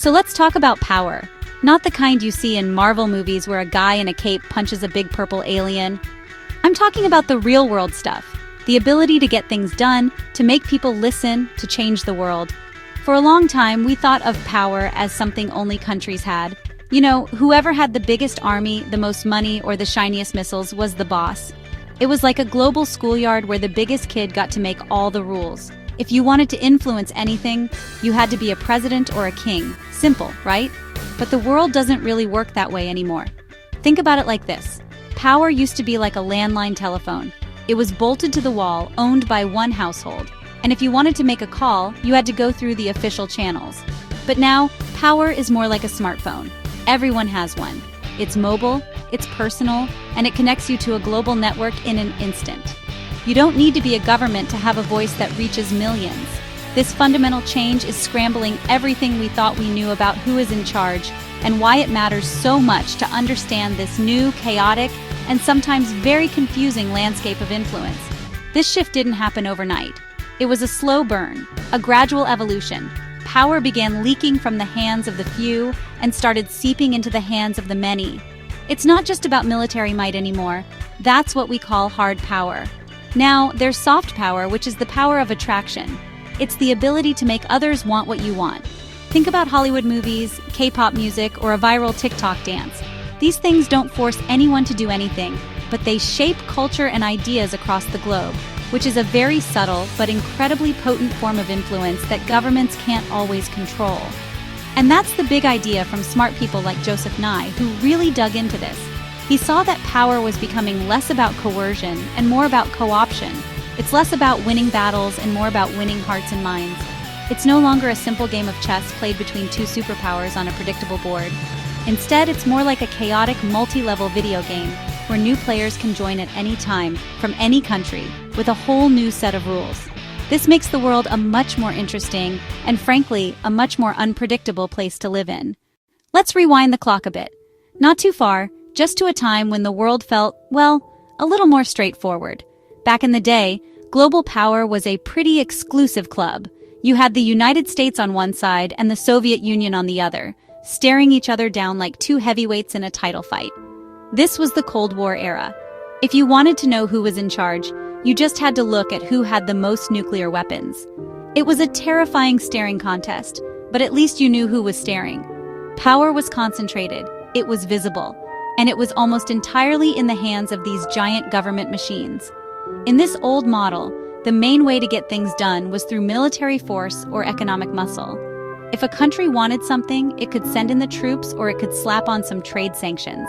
So let's talk about power. Not the kind you see in Marvel movies where a guy in a cape punches a big purple alien. I'm talking about the real world stuff. The ability to get things done, to make people listen, to change the world. For a long time, we thought of power as something only countries had. You know, whoever had the biggest army, the most money, or the shiniest missiles was the boss. It was like a global schoolyard where the biggest kid got to make all the rules. If you wanted to influence anything, you had to be a president or a king. Simple, right? But the world doesn't really work that way anymore. Think about it like this. Power used to be like a landline telephone. It was bolted to the wall, owned by one household. And if you wanted to make a call, you had to go through the official channels. But now, power is more like a smartphone. Everyone has one. It's mobile, it's personal, and it connects you to a global network in an instant. You don't need to be a government to have a voice that reaches millions. This fundamental change is scrambling everything we thought we knew about who is in charge and why it matters so much to understand this new, chaotic, and sometimes very confusing landscape of influence. This shift didn't happen overnight. It was a slow burn, a gradual evolution. Power began leaking from the hands of the few and started seeping into the hands of the many. It's not just about military might anymore. That's what we call hard power. Now, there's soft power, which is the power of attraction. It's the ability to make others want what you want. Think about Hollywood movies, K-pop music, or a viral TikTok dance. These things don't force anyone to do anything, but they shape culture and ideas across the globe, which is a very subtle but incredibly potent form of influence that governments can't always control. And that's the big idea from smart people like Joseph Nye, who really dug into this. He saw that power was becoming less about coercion and more about co-option. It's less about winning battles and more about winning hearts and minds. It's no longer a simple game of chess played between two superpowers on a predictable board. Instead, it's more like a chaotic, multi-level video game where new players can join at any time, from any country, with a whole new set of rules. This makes the world a much more interesting and, frankly, a much more unpredictable place to live in. Let's rewind the clock a bit. Not too far, just to a time when the world felt, well, a little more straightforward. Back in the day, global power was a pretty exclusive club. You had the United States on one side and the Soviet Union on the other, staring each other down like two heavyweights in a title fight. This was the Cold War era. If you wanted to know who was in charge, you just had to look at who had the most nuclear weapons. It was a terrifying staring contest, but at least you knew who was staring. Power was concentrated, it was visible, and it was almost entirely in the hands of these giant government machines. In this old model, the main way to get things done was through military force or economic muscle. If a country wanted something, it could send in the troops or it could slap on some trade sanctions.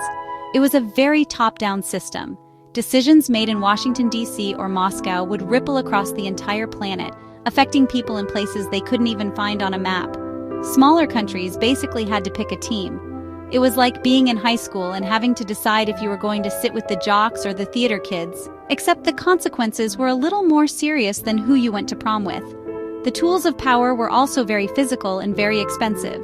It was a very top-down system. Decisions made in Washington, D.C. or Moscow would ripple across the entire planet, affecting people in places they couldn't even find on a map. Smaller countries basically had to pick a team. It was like being in high school and having to decide if you were going to sit with the jocks or the theater kids, except the consequences were a little more serious than who you went to prom with. The tools of power were also very physical and very expensive.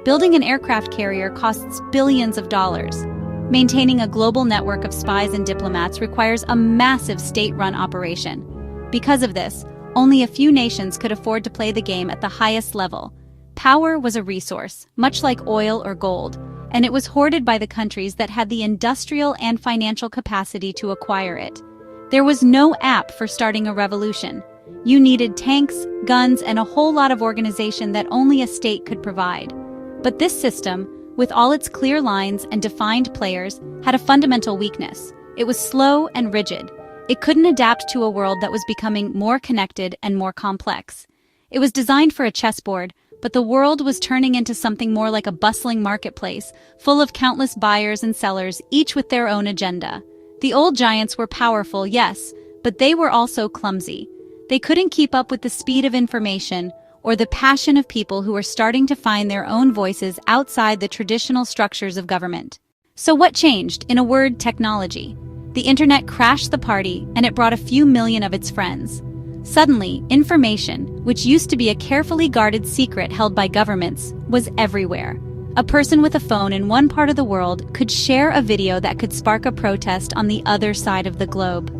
Building an aircraft carrier costs billions of dollars. Maintaining a global network of spies and diplomats requires a massive state-run operation. Because of this, only a few nations could afford to play the game at the highest level. Power was a resource, much like oil or gold, and it was hoarded by the countries that had the industrial and financial capacity to acquire it. There was no app for starting a revolution. You needed tanks, guns, and a whole lot of organization that only a state could provide. But this system, with all its clear lines and defined players, had a fundamental weakness. It was slow and rigid. It couldn't adapt to a world that was becoming more connected and more complex. It was designed for a chessboard, but the world was turning into something more like a bustling marketplace, full of countless buyers and sellers, each with their own agenda. The old giants were powerful, yes, but they were also clumsy. They couldn't keep up with the speed of information or the passion of people who were starting to find their own voices outside the traditional structures of government. So what changed? In a word, technology. The internet crashed the party, and it brought a few million of its friends. Suddenly, information, which used to be a carefully guarded secret held by governments, was everywhere. A person with a phone in one part of the world could share a video that could spark a protest on the other side of the globe.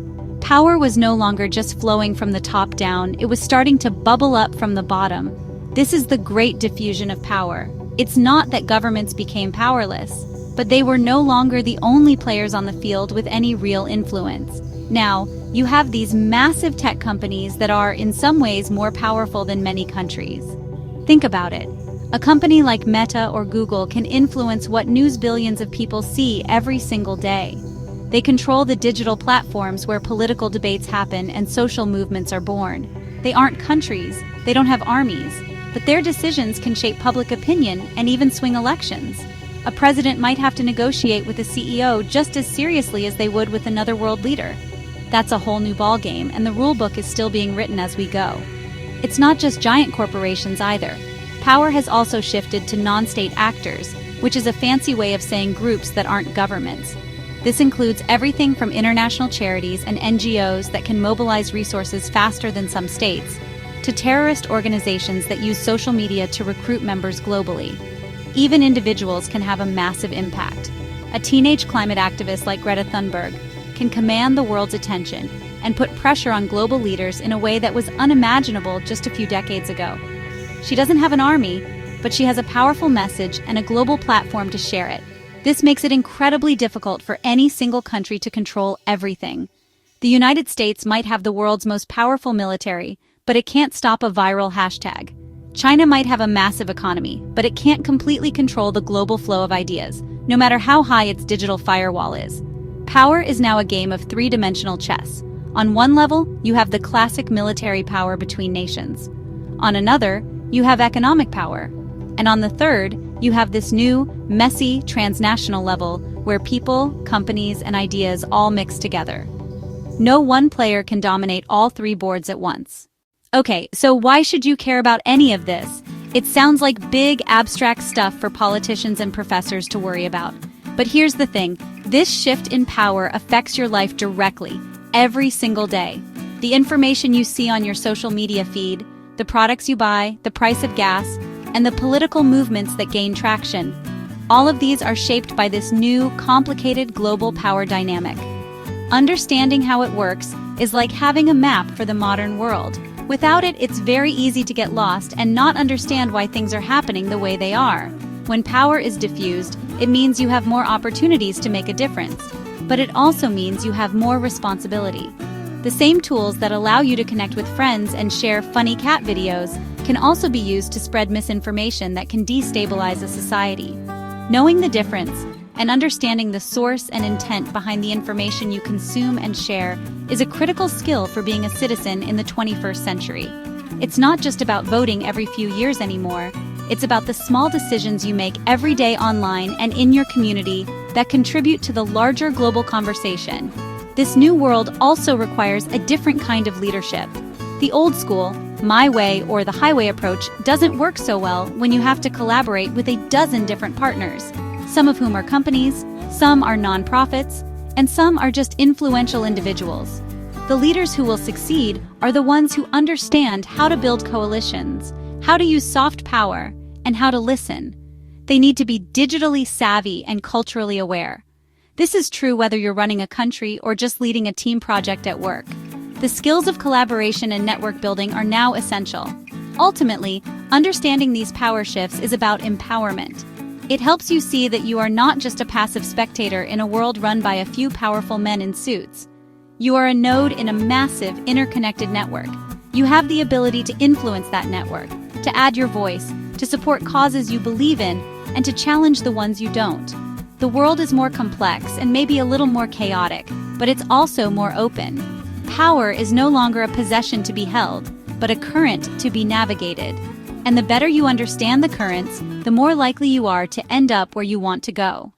Power was no longer just flowing from the top down, it was starting to bubble up from the bottom. This is the great diffusion of power. It's not that governments became powerless, but they were no longer the only players on the field with any real influence. Now, you have these massive tech companies that are, in some ways, more powerful than many countries. Think about it. A company like Meta or Google can influence what news billions of people see every single day. They control the digital platforms where political debates happen and social movements are born. They aren't countries, they don't have armies, but their decisions can shape public opinion and even swing elections. A president might have to negotiate with a CEO just as seriously as they would with another world leader. That's a whole new ballgame, and the rulebook is still being written as we go. It's not just giant corporations either. Power has also shifted to non-state actors, which is a fancy way of saying groups that aren't governments. This includes everything from international charities and NGOs that can mobilize resources faster than some states, to terrorist organizations that use social media to recruit members globally. Even individuals can have a massive impact. A teenage climate activist like Greta Thunberg can command the world's attention and put pressure on global leaders in a way that was unimaginable just a few decades ago. She doesn't have an army, but she has a powerful message and a global platform to share it. This makes it incredibly difficult for any single country to control everything. The United States might have the world's most powerful military, but it can't stop a viral hashtag. China might have a massive economy, but it can't completely control the global flow of ideas, no matter how high its digital firewall is. Power is now a game of three-dimensional chess. On one level, you have the classic military power between nations. On another, you have economic power. And on the third, you have this new, messy, transnational level where people, companies, and ideas all mix together. No one player can dominate all three boards at once. Okay, so why should you care about any of this? It sounds like big, abstract stuff for politicians and professors to worry about. But here's the thing, this shift in power affects your life directly, every single day. The information you see on your social media feed, the products you buy, the price of gas, and the political movements that gain traction. All of these are shaped by this new, complicated global power dynamic. Understanding how it works is like having a map for the modern world. Without it, it's very easy to get lost and not understand why things are happening the way they are. When power is diffused, it means you have more opportunities to make a difference, but it also means you have more responsibility. The same tools that allow you to connect with friends and share funny cat videos can also be used to spread misinformation that can destabilize a society. Knowing the difference and understanding the source and intent behind the information you consume and share is a critical skill for being a citizen in the 21st century. It's not just about voting every few years anymore. It's about the small decisions you make every day online and in your community that contribute to the larger global conversation. This new world also requires a different kind of leadership. The old school, my way or the highway approach doesn't work so well when you have to collaborate with a dozen different partners, some of whom are companies, some are nonprofits, and some are just influential individuals. The leaders who will succeed are the ones who understand how to build coalitions, how to use soft power, and how to listen. They need to be digitally savvy and culturally aware. This is true whether you're running a country or just leading a team project at work. The skills of collaboration and network building are now essential. Ultimately, understanding these power shifts is about empowerment. It helps you see that you are not just a passive spectator in a world run by a few powerful men in suits. You are a node in a massive, interconnected network. You have the ability to influence that network, to add your voice, to support causes you believe in, and to challenge the ones you don't. The world is more complex and maybe a little more chaotic, but it's also more open. Power is no longer a possession to be held, but a current to be navigated. And the better you understand the currents, the more likely you are to end up where you want to go.